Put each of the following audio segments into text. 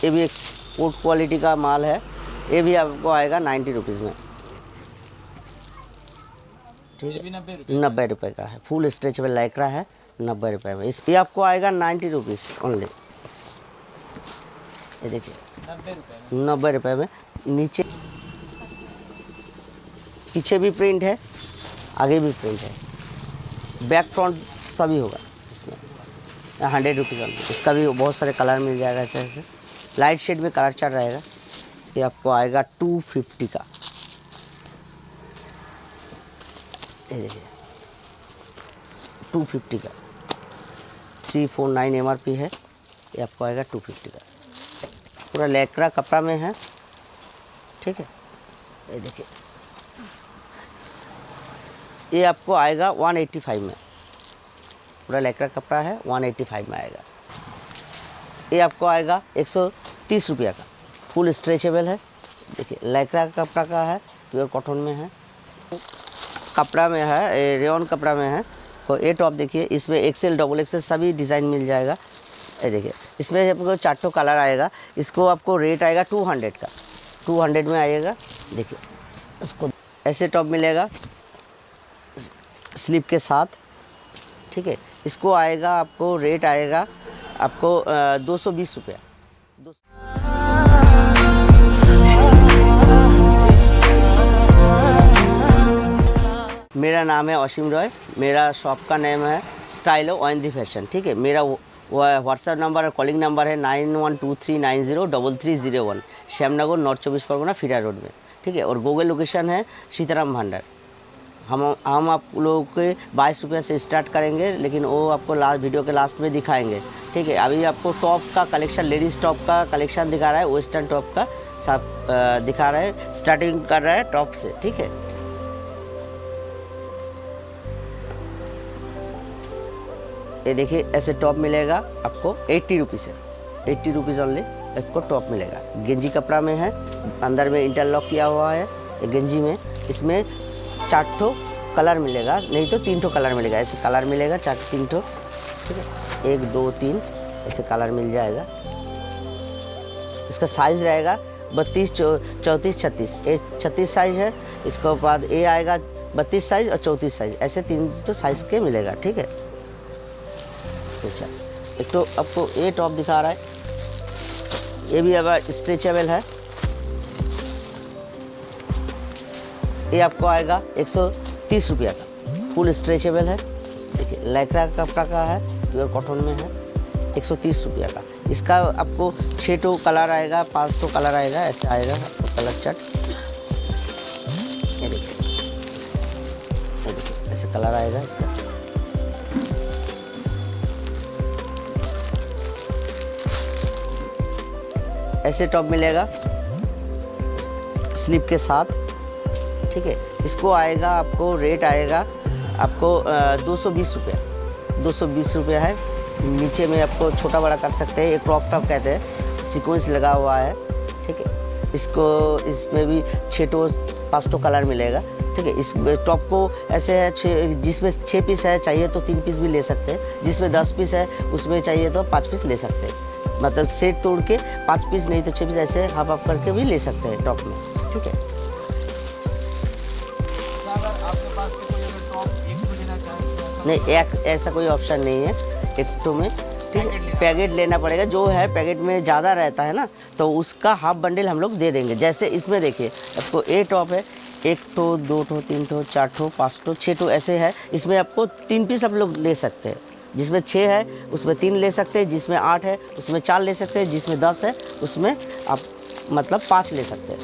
ये भी export quality का माल है। ये भी आपको आएगा 90 रुपीज़ में, ठीक है। 90 रुपये का है, फुल स्ट्रेचेबल लाइक्रा है, 90 रुपये में। इस पर आपको आएगा 90 रुपीज़ ओनली। ये देखिए 90 रुपये में। नीचे पीछे भी प्रिंट है, आगे भी प्रिंट है, बैक फ्रंट सभी होगा इसमें। 100 रुपीज़ ओनली। इसका भी बहुत सारे कलर मिल जाएगा, ऐसे ऐसे लाइट शेड में कलर चार्ट रहेगा। ये आपको आएगा 250 का। ये देखिए 250 का, 349 MRP है। ये आपको आएगा 250 का, पूरा लैक्रा कपड़ा में है, ठीक है। ये देखिए ये आपको आएगा 185 में, पूरा लैक्रा कपड़ा है, 185 में आएगा। ये आपको आएगा 130 रुपया का, फुल स्ट्रेचेबल है। देखिए लैक्रा कपड़ा का है, प्योर कॉटन में है, कपड़ा में है, रेयन कपड़ा में है। तो ये टॉप देखिए, इसमें एक्सेल डबल एक्सेल सभी डिज़ाइन मिल जाएगा। ये देखिए इसमें आपको 4 कलर आएगा। इसको आपको रेट आएगा 200 का, 200 में आएगा। देखिए इसको ऐसे टॉप मिलेगा स्लीप के साथ, ठीक है। इसको आएगा आपको रेट आएगा आपको 220 रुपया। मेरा नाम है असीम रॉय, मेरा शॉप का नेम है स्टाइलो ओएनजी फैशन, ठीक है। मेरा व्हाट्सएप नंबर और कॉलिंग नंबर है 9123903301, श्यामनगर नॉर्थ 24 परगना फिरा रोड में, ठीक है। और गूगल लोकेशन है सीताराम भंडार। हम आप लोगों के 22 रुपये से स्टार्ट करेंगे, लेकिन वो आपको वीडियो के लास्ट में दिखाएंगे, ठीक है। अभी आपको टॉप का कलेक्शन, लेडीज़ टॉप का कलेक्शन दिखा रहा है, वेस्टर्न टॉप का सब दिखा रहा है, स्टार्टिंग कर रहा है टॉप से, ठीक है। ये देखिए ऐसे टॉप मिलेगा आपको 80 रुपीज़ है, 80 रुपीज़ ओनली आपको टॉप मिलेगा। गेंजी कपड़ा में है, अंदर में इंटरलॉक किया हुआ है ये गेंजी में। इसमें 4 कलर मिलेगा, नहीं तो 3 कलर मिलेगा। ऐसे कलर मिलेगा 3 ठीक है, 1 2 3 ऐसे कलर मिल जाएगा। इसका साइज़ रहेगा 32 34 36, ये 36 साइज़ है। इसके बाद ये आएगा 32 साइज़ और 34 साइज़, ऐसे 3 साइज़ के मिलेगा, ठीक है। अच्छा, एक तो आपको ये टॉप दिखा रहा है, ये भी अब स्ट्रेचेबल है। ये आपको आएगा 130 रुपया का, फुल स्ट्रेचेबल है। देखिए लैक्रा कपड़ा का है, प्योर कॉटन में है, 130 रुपया का। इसका आपको 6 कलर आएगा, 5 कलर आएगा, ऐसे आएगा आपको कलर चार्ट। ये देखिए ऐसे कलर आएगा इसका। ऐसे टॉप मिलेगा स्लीप के साथ, ठीक है। इसको आएगा आपको रेट आएगा आपको 220 रुपया, 220 रुपया है। नीचे में आपको छोटा बड़ा कर सकते हैं, एक क्रॉप टॉप कहते हैं, सीक्वेंस लगा हुआ है, ठीक है। इसमें भी 5 कलर मिलेगा, ठीक है। इस टॉप को ऐसे है जिसमें 6 पीस है, चाहिए तो 3 पीस भी ले सकते हैं। जिसमें 10 पीस है उसमें चाहिए तो 5 पीस ले सकते हैं, मतलब सेट तोड़ के 5 पीस नहीं तो 6 पीस ऐसे हाफ हाफ करके भी ले सकते हैं टॉप में, ठीक है। अगर आपके पास तो कोई अगर टॉप एक को लेना चाहे तो नहीं, ऐसा कोई ऑप्शन नहीं है एक तो में, ठीक है। पैकेट लेना पड़ेगा, जो है पैकेट में ज़्यादा रहता है ना, तो उसका हाफ बंडल हम लोग दे देंगे। जैसे इसमें देखिए आपको ए टॉप है, 1 2 3 4 5 6 ऐसे है। इसमें आपको 3 पीस आप लोग ले सकते हैं। जिसमें 6 है उसमें 3 ले सकते हैं, जिसमें 8 है उसमें 4 ले सकते हैं, जिसमें 10 है उसमें आप मतलब 5 ले सकते हैं।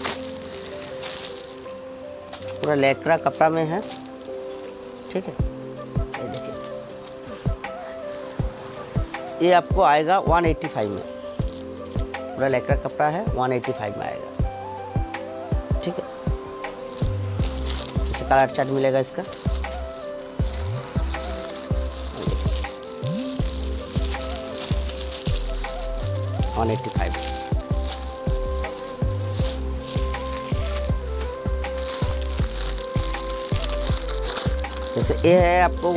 पूरा लैक्रा कपड़ा में है, ठीक है। ये देखिए ये आपको आएगा 185 में, पूरा लैक्रा कपड़ा है, 185 में आएगा, ठीक है। इसे कलर चार्ट मिलेगा इसका। 185। जैसे ये है आपको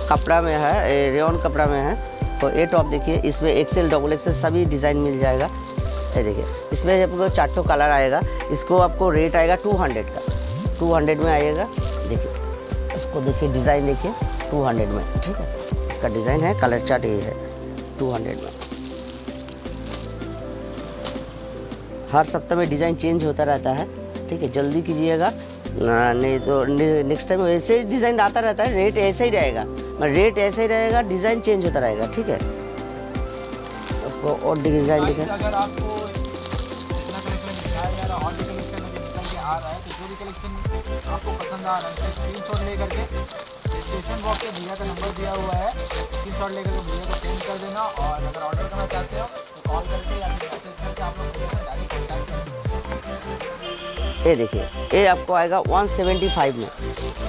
कपड़ा में है, रेयन कपड़ा में है, तो ये टॉप देखिए, इसमें एक्सेल डबल एक्सेल सभी डिज़ाइन मिल जाएगा, ये देखिए, इसमें आपको 4 कलर आएगा। इसको आपको रेट आएगा 200 का, 200 में आएगा। देखिए इसको देखिए, डिज़ाइन देखिए 200 में, ठीक है। इसका डिज़ाइन है, कलर चार्ट ये है 200 में। हर सप्ताह में डिज़ाइन चेंज होता रहता है, ठीक है। जल्दी कीजिएगा, नहीं तो नेक्स्ट टाइम ऐसे ही डिज़ाइन आता रहता है। रेट ऐसे ही रहेगा, रेट ऐसे ही रहेगा, डिज़ाइन चेंज होता रहेगा, ठीक है। आपको और डिज़ाइन गाइस, दिखा, अगर आपको इतना कलेक्शन दिखाया जा रहा है, और भी कलेक्शन अभी निकल के आ रहा है, तो जो भी कलेक्शन आपको पसंद आ रहा है स्क्रीनशॉट लेकर के डिस्क्रिप्शन बॉक्स में भैया का नंबर दिया हुआ है, स्क्रीनशॉट लेकर के भैया को सेंड कर देना। और अगर ऑर्डर करना चाहते हो तो कॉल करके या फिर मैसेज करके आप लोग भैया से डायरेक्ट कॉन्टैक्ट कर सकते। ये देखिए, ये आपको आएगा 175 में।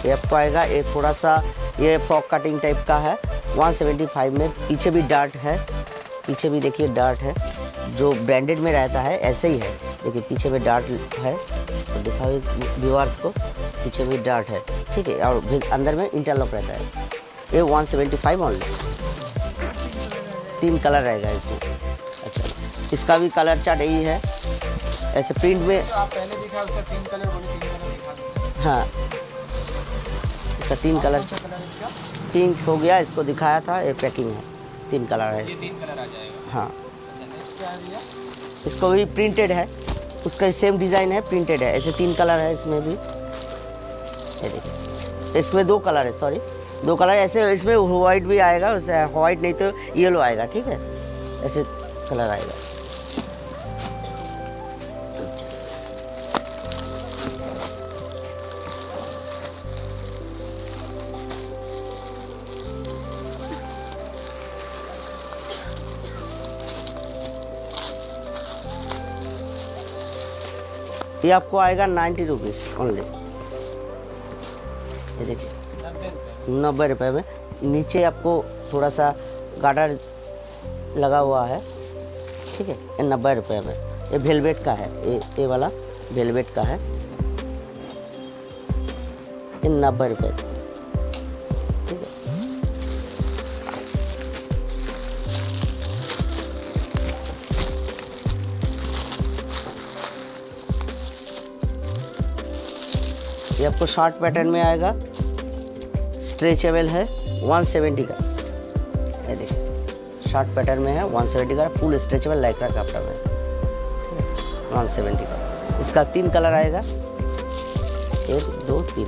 ये आपको आएगा, ये थोड़ा सा ये फ्रॉक कटिंग टाइप का है, 175 में। पीछे भी डार्ट है, पीछे भी देखिए डार्ट है, जो ब्रांडेड में रहता है ऐसे ही है। देखिए पीछे में डार्ट है, तो दिखाओ व्यूअर्स को, पीछे भी डार्ट है, ठीक है। और अंदर में इंटरलॉक रहता है। ये 175 ऑनली, 3 कलर रहेगा इसमें। अच्छा, इसका भी कलर चार्ट यही है, ऐसे प्रिंट में। जो आप पहले दिखा उसका 3 कलर बोले, 3 कलर दिखा दो। हाँ, इसका 3 कलर, कौन सा कलर है इसका? पिंक हो गया, इसको दिखाया था, ये पैकिंग है, 3 कलर है। ये 3 कलर आ जाएगा। हाँ, अच्छा, नेक्स्ट क्या है भैया? इसको भी प्रिंटेड है, उसका सेम डिज़ाइन है, प्रिंटेड है। ऐसे 3 कलर है इसमें भी। ये देखिए, इसमें 2 कलर है, सॉरी 2 कलर ऐसे। इसमें वाइट भी आएगा, वैसे वाइट नहीं तो येलो आएगा, ठीक है। ऐसे कलर आएगा। ये आपको आएगा 90 रुपीज़ ओनली। ये देखिए 90 रुपये में। नीचे आपको थोड़ा सा गार्डर लगा हुआ है, ठीक है। ये 90 रुपये में। ये वेलवेट का है, ये वाला वेलवेट का है, ये 90 रुपये, ठीक है। ये आपको शॉर्ट पैटर्न में आएगा, स्ट्रेचेबल है, 170 का। ये देखिए शॉर्ट पैटर्न में है, 170 का, फुल स्ट्रेचेबल लाइक्रा का कपड़ा में, 170 का। इसका 3 कलर आएगा, 1 2 3।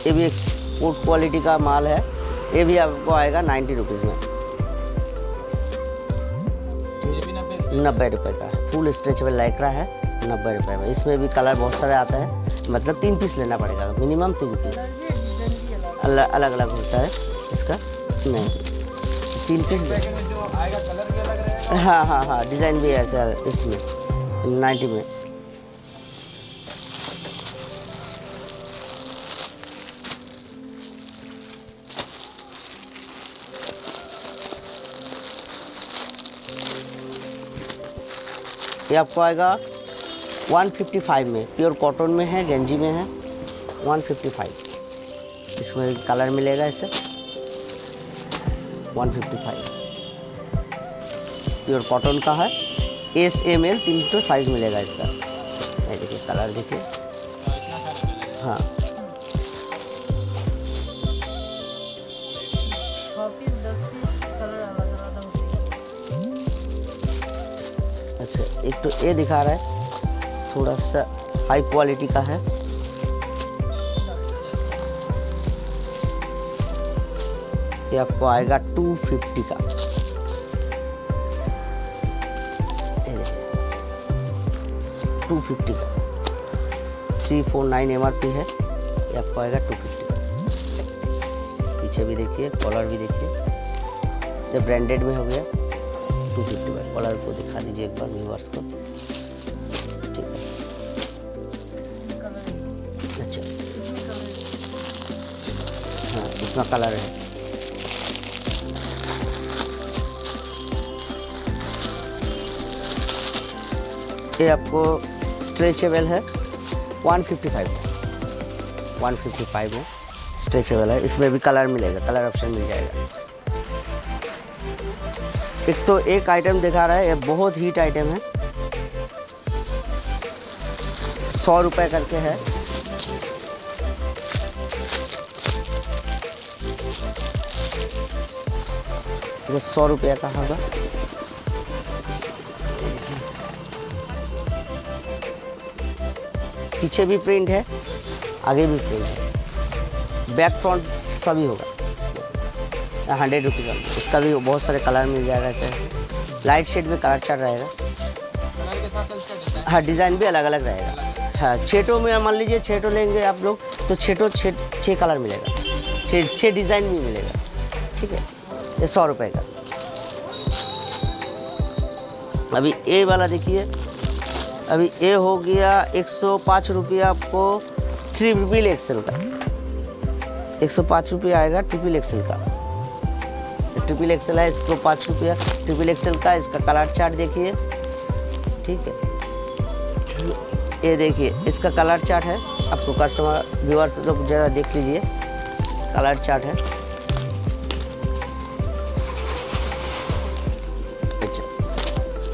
ये भी एक्सपोर्ट क्वालिटी का माल है। ये भी आपको आएगा 90 रुपीज़ में, ये भी 90 रुपये का। फुल स्ट्रेचेबल लाइक्रा है, 90 रुपये में। इसमें भी कलर बहुत सारे आता है, मतलब 3 पीस लेना पड़ेगा, मिनिमम 3 पीस। अलग अलग होता है इसका, नहीं 3 पीस। में जो आएगा कलर भी अलग रहेगा। हाँ हाँ हाँ, डिज़ाइन भी ऐसा है इसमें 90 में। ये आपको आएगा 155 में, प्योर कॉटन में है, गंजी में है, 155। इसमें कलर मिलेगा इसे, 155 प्योर कॉटन का है। एस एम एल 3 साइज मिलेगा इसका। ये देखिए कलर देखिए, हाँ 6 पीस 10 पीस कलर अलग अलग होते हैं। अच्छा, एक तो ये दिखा रहा है, थोड़ा सा हाई क्वालिटी का है। ये आपको आएगा 250 का। 250 का, 349 MRP है। ये आपको आएगा 250 का। पीछे भी देखिए, कॉलर भी देखिए, ये ब्रांडेड में हो गया 250 का। कॉलर को दिखा दीजिए एक बार व्यूअर्स को, ठीक है। अच्छा, हाँ इसमें कलर है। ये आपको स्ट्रेचेबल है 155 में स्ट्रेचेबल है। इसमें भी कलर मिलेगा, कलर ऑप्शन मिल जाएगा। एक तो एक आइटम दिखा रहा है, ये बहुत हीट आइटम है, 100 रुपये करके है। ये 100 रुपये का होगा। पीछे भी प्रिंट है, आगे भी प्रिंट है, बैक फ्रंट सभी होगा। 100 रुपये का। इसका भी बहुत सारे कलर मिल जाएगा। ऐसे लाइट शेड में कलर चार्ट रहेगा। कलर के साथ साथ इसका डिजाइन हाँ, डिज़ाइन भी अलग अलग रहेगा। हाँ, छेटों में मान लीजिए छेटों लेंगे आप लोग तो छः कलर मिलेगा, छः डिज़ाइन भी मिलेगा। ठीक है, ये 100 रुपये का। अभी ए वाला देखिए, अभी ए हो गया 105 रुपये आपको, ट्रिपल एक्सेल का 105 रुपये आएगा। ट्रिपल एक्सेल का, ट्रिपल एक्सेल है, इसको 5 रुपया ट्रिपल एक्सेल का। इसका कलर चार्ट देखिए। ठीक है, ये देखिए इसका कलर चार्ट है। आपको कस्टमर व्यूअर्स लोग जरा देख लीजिए, कलर चार्ट है। अच्छा,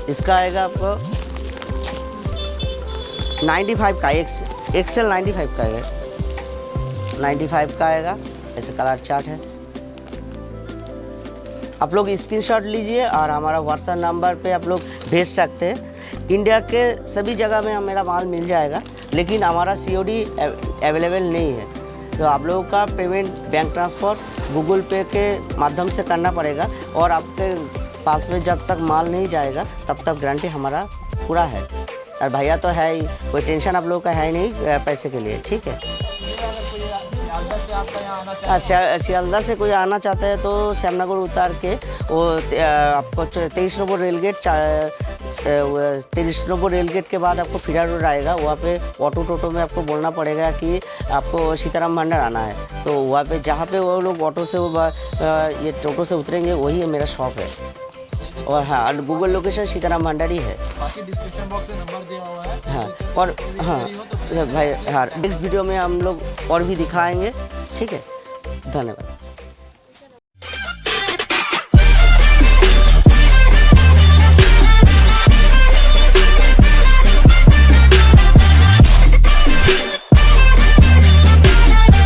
इसका आएगा आपको 95 का, एक्सेल 95 का है, 95 का आएगा। ऐसे कलर चार्ट है। आप लोग स्क्रीनशॉट लीजिए और हमारा व्हाट्सएप नंबर पे आप लोग भेज सकते हैं। इंडिया के सभी जगह में मेरा माल मिल जाएगा, लेकिन हमारा COD अवेलेबल नहीं है। तो आप लोगों का पेमेंट बैंक ट्रांसफ़र गूगल पे के माध्यम से करना पड़ेगा, और आपके पास में जब तक माल नहीं जाएगा तब तक गारंटी हमारा पूरा है। और भैया तो है ही, कोई टेंशन आप लोगों का है नहीं पैसे के लिए। ठीक है, अगर कोई सियालदह से आपका यहाँ आना चाहे, सियालदह से कोई आना चाहता है तो श्यामनगर उतार के वो आपको 23 नंबर रेलगेट 23 नंबर रेलगेट के बाद आपको फिरा रोड आएगा। वहाँ पे ऑटो में आपको बोलना पड़ेगा कि आपको सीताराम भंडार आना है। तो वहाँ पे जहाँ पे वो लोग ऑटो से ये टोटो से उतरेंगे, वही मेरा शॉप है। और हाँ, गूगल लोकेशन सीताराम भंडार ही है। बाकी डिस्क्रिप्शन बॉक्स में नंबर दिया हुआ है। हाँ, और हाँ भाई, हाँ नेक्स्ट वीडियो में हम लोग और भी दिखाएंगे। ठीक है, धन्यवाद।